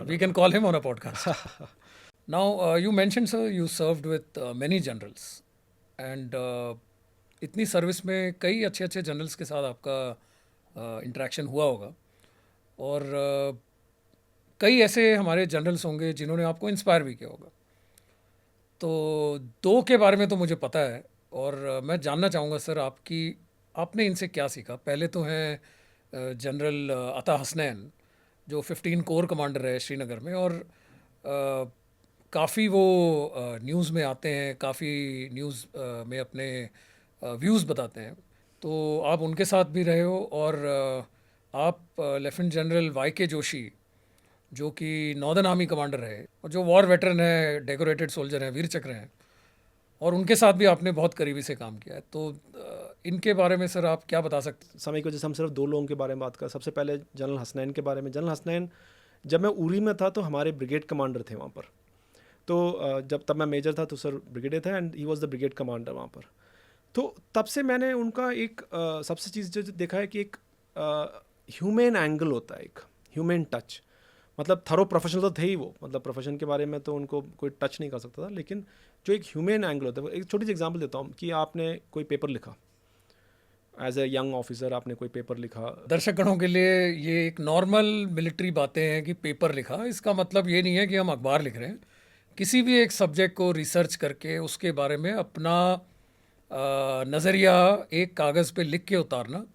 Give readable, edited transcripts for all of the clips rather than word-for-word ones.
We can call him on a podcast. Now, you mentioned, sir, you served with many generals. And इतनी service में कई अच्छे अच्छे generals के साथ आपका इंटरेक्शन हुआ होगा. और कई ऐसे हमारे जनरल्स होंगे जिन्होंने आपको इंस्पायर भी किया होगा. तो दो के बारे में तो मुझे पता है. और मैं जानना चाहूँगा सर आपने इनसे क्या सीखा. पहले तो हैं जनरल अता हसनैन, जो 15 कोर कमांडर है श्रीनगर में. और काफ़ी वो न्यूज़ में आते हैं, काफ़ी न्यूज़ में अपने व्यूज़ बताते हैं. तो आप उनके साथ भी रहे हो. और आप लेफ्टिनेंट जनरल वाई.के. जोशी, जो कि नॉर्दर्न आर्मी कमांडर है और जो वॉर वेटरन है, डेकोरेटेड सोल्जर हैं, वीर चक्र हैं, और उनके साथ भी आपने बहुत करीबी से काम किया है. तो इनके बारे में सर आप क्या बता सकते हैं? समय की वजह से हम सिर्फ दो लोगों के बारे में बात कर. सबसे पहले जनरल हसनैन के बारे में. जनरल हसनैन, जब मैं उरी में था तो हमारे ब्रिगेड कमांडर थे वहाँ पर. तो तब मैं मेजर था तो सर ब्रिगेडियर था and he was the brigade commander वहाँ पर. तो तब से मैंने उनका एक सबसे चीज़ जो देखा है कि एक ह्यूमन एंगल होता है, एक ह्यूमन टच. मतलब थरो प्रोफेशनल तो थे ही वो, मतलब प्रोफेशन के बारे में तो उनको कोई टच नहीं कर सकता था, लेकिन जो एक ह्यूमन एंगल होता है. एक छोटी सी एग्जांपल देता हूँ कि आपने कोई पेपर लिखा, एज ए यंग ऑफिसर आपने कोई पेपर लिखा. दर्शकगणों के लिए ये एक नॉर्मल मिलिट्री बातें हैं कि पेपर लिखा. इसका मतलब ये नहीं है कि हम अखबार लिख रहे हैं. किसी भी एक सब्जेक्ट को रिसर्च करके उसके बारे में अपना नज़रिया एक कागज़ पे लिख के उतारना,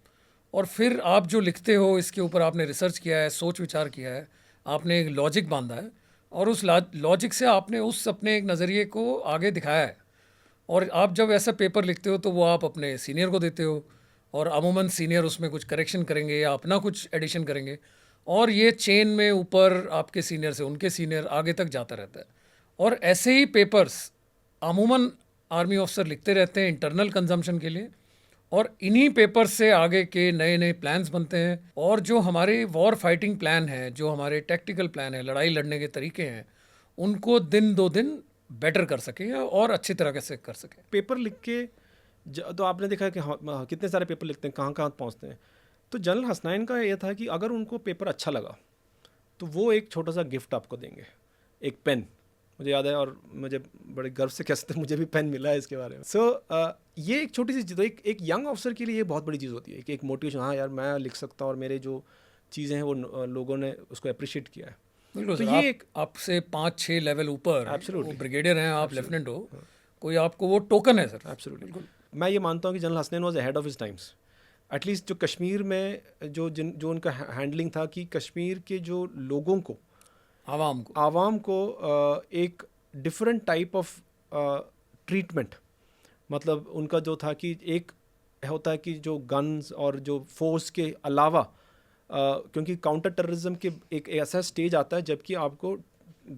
और फिर आप जो लिखते हो इसके ऊपर आपने रिसर्च किया है, सोच विचार किया है, आपने एक लॉजिक बांधा है, और उस लॉजिक से आपने उस अपने एक नज़रिए को आगे दिखाया है. और आप जब ऐसा पेपर लिखते हो तो वो आप अपने सीनियर को देते हो, और अमूमन सीनियर उसमें कुछ करेक्शन करेंगे या अपना कुछ एडिशन करेंगे, और ये चेन में ऊपर आपके सीनियर से उनके सीनियर आगे तक जाता रहता है. और ऐसे ही पेपर्स अमूमन आर्मी ऑफिसर लिखते रहते हैं इंटरनल कंजम्पशन के लिए, और इन्हीं पेपर्स से आगे के नए नए प्लान्स बनते हैं. और जो हमारे वॉर फाइटिंग प्लान है, जो हमारे टैक्टिकल प्लान है, लड़ाई लड़ने के तरीके हैं, उनको दिन दो दिन बेटर कर सकें और अच्छी तरह से कर सकें. पेपर लिख के तो आपने देखा है कि कितने सारे पेपर लिखते हैं, कहाँ कहाँ पहुँचते हैं. तो जनरल हसनैन का ये था कि अगर उनको पेपर अच्छा लगा तो वो एक छोटा सा गिफ्ट आपको देंगे, एक पेन. मुझे याद है और मुझे बड़े गर्व से कह सकते हैं मुझे भी पेन मिला है इसके बारे में. ये एक छोटी सी चीज़, तो एक यंग ऑफिसर के लिए ये बहुत बड़ी चीज़ होती है कि एक मोटिवेशन, हाँ यार मैं लिख सकता हूँ और मेरे जो चीज़ें हैं वो लोगों ने उसको अप्रिशिएट किया है. तो ये एक आपसे 5-6 लेवल ऊपर ब्रिगेडियर हैं, आप लेफ्टिनेंट हो, कोई आपको वो टोकन है सर. एब्सोल्युटली. मैं ये मानता हूँ कि general Hasnain was ahead of his times. At least जो कश्मीर में जो उनका हैंडलिंग था कि कश्मीर के जो लोगों को, आवाम को एक डिफरेंट टाइप ऑफ ट्रीटमेंट, मतलब उनका जो था कि एक होता है कि जो गन्स और जो फोर्स के अलावा, क्योंकि काउंटर टेररिज्म के एक ऐसा स्टेज आता है जबकि आपको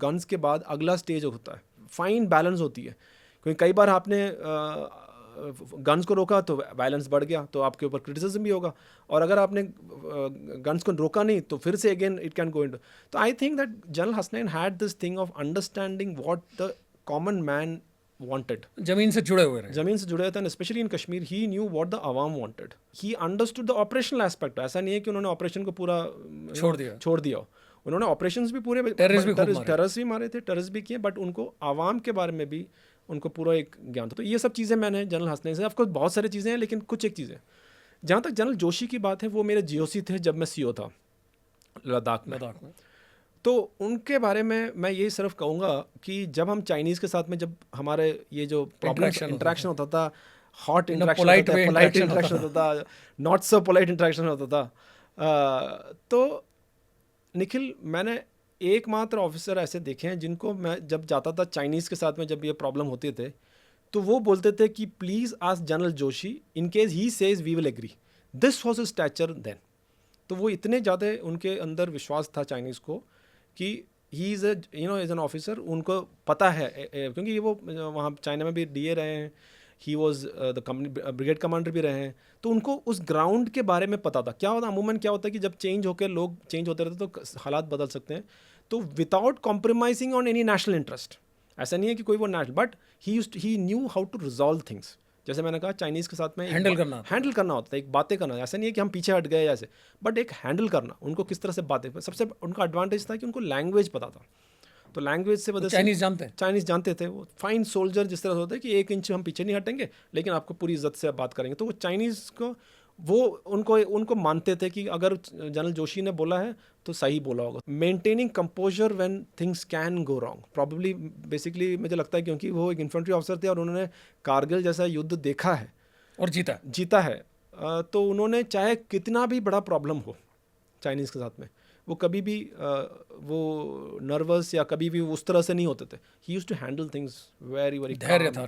गन्स के बाद अगला स्टेज होता है, फाइन बैलेंस होती है. क्योंकि कई बार आपने गन्स को रोका तो वायलेंस बढ़ गया तो आपके ऊपर क्रिटिसिज्म भी होगा, और अगर आपने गन्स को रोका नहीं तो फिर से again it can go into. तो I think that general Hasnain had this thing of understanding what the common man wanted. जमीन से जुड़े हुए थे, and especially in Kashmir he knew what the awam wanted. He understood the operational aspect. ऐसा नहीं है कि उन्होंने ऑपरेशन को पूरा छोड़ दिया. उन्होंने ऑपरेशंस भी पूरे, टेररिस्ट भी मारे थे, टेररिस्ट भी किए, बट उनको आवाम के बारे में भी उनको पूरा एक ज्ञान था. तो ये सब चीज़ें मैंने जनरल हसनैन से, ऑफकोर्स बहुत सारी चीज़ें हैं लेकिन कुछ एक चीज़ें. जहाँ तक जनरल जोशी की बात है, वो मेरे GOC थे जब मैं CO था लद्दाख में. तो उनके बारे में मैं ये सिर्फ कहूँगा कि जब हम चाइनीज़ के साथ में, जब हमारे ये जो इंटरेक्शन होता था, हॉट इंटरेक्शन, पोलाइट इंटरेक्शन होता था, नॉट सो पोलाइट इंटरेक्शन होता था, तो निखिल मैंने एकमात्र ऑफिसर ऐसे देखे हैं जिनको मैं जब जाता था चाइनीज़ के साथ में, जब ये प्रॉब्लम होते थे तो वो बोलते थे कि please ask General Joshi, in case he says we will agree. This was his stature then. तो वो इतने ज़्यादा उनके अंदर विश्वास था चाइनीज़ को कि he is as an officer. उनको पता है क्योंकि ये वो वहाँ चाइना में भी DA रहे हैं, he was the brigade commander भी रहे हैं, तो उनको उस ग्राउंड के बारे में पता था. क्या होता अमूमन क्या होता है कि जब चेंज होकर लोग चेंज होते रहते तो हालात बदल सकते हैं. तो without compromising on any national interest, ऐसा नहीं है कि कोई वो national, but he knew how to resolve things. जैसे मैंने कहा चाइनीज़ के साथ में हैंडल करना होता है, एक बातें करना। ऐसा नहीं है कि हम पीछे हट गए ऐसे, बट एक हैंडल करना, उनको किस तरह से बातें। सबसे उनका एडवांटेज था कि उनको लैंग्वेज पता था, तो लैंग्वेज से वजह से चाइनीज़ जानते थे। वो फाइन सोल्जर जिस तरह से होता है कि 1 इंच हम पीछे नहीं हटेंगे, लेकिन आपको पूरी इज्जत से बात करेंगे। तो वो चाइनीज़ को वो उनको मानते थे कि अगर जनरल जोशी ने बोला है तो सही बोला होगा। Maintaining composer when things can go wrong, probably basically मुझे लगता है क्योंकि वो एक इन्फेंट्री ऑफिसर थे और उन्होंने कारगिल जैसा युद्ध देखा है और जीता है, तो उन्होंने चाहे कितना भी बड़ा प्रॉब्लम हो चाइनीज़ के साथ में, वो कभी भी वो नर्वस या कभी भी उस तरह से नहीं होते थे। He used to handle things very very, धैर्य था,